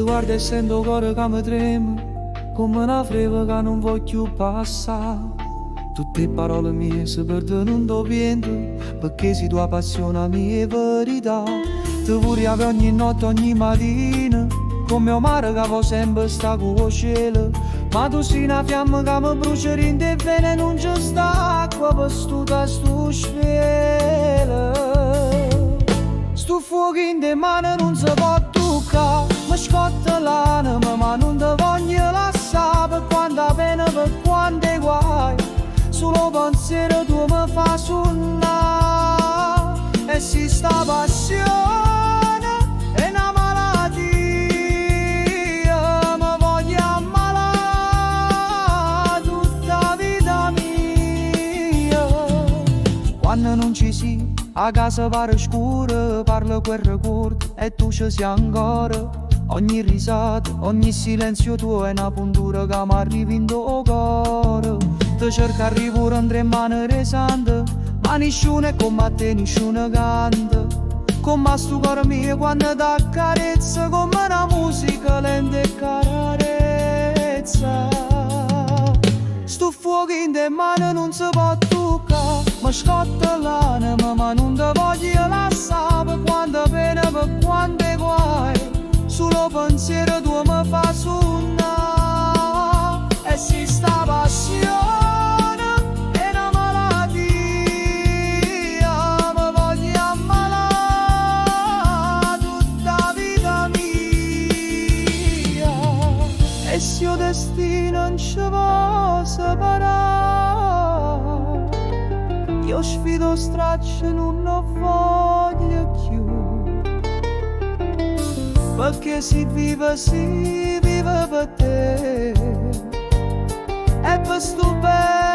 guarda e sento il cuore che mi trema, come una freva che non voglio passare. Tutte le parole mie si perdono in tuo vento, perché sei tua passione la mia verità. Ti vorrei avere ogni notte, ogni mattina, come un mare che va sempre sta con il cielo. Ma tu sei una fiamma che mi brucia in te e non ci sta acqua per sto cielo. Sto fuoco in te mani non si può toccare, mi scotta l'anima ma non ti voglio lasciare. Per quanta pena, per quanti guai, solo pensiero tu mi fa suonare. E si sta passione è una malattia, mi voglio ammalare tutta la vita mia. Quando non ci sei, a casa pare scura, parlo quel ricordo e tu ci sei ancora. Ogni risata, ogni silenzio tuo è una puntura che mi arriva in tuo cuore. Ti cerco a ripure in tre mani resante, ma nessuno è come te, nessuno canta. Come sto cuore mio quando ti accarezza, come una musica lenta e carezza. Sto fuoco in te mani non si può toccare, mi scotta l'anima ma non ti voglio lasciare. Per quanta pena, per quante guai, solo pensiero tu mi fa suonare. E si sta passione è una malattia, mi voglio ammalare tutta la vita mia. E se il destino non ci può separare, io sfido straccio, non lo voglio più. Perché si vive per te, e per sto bene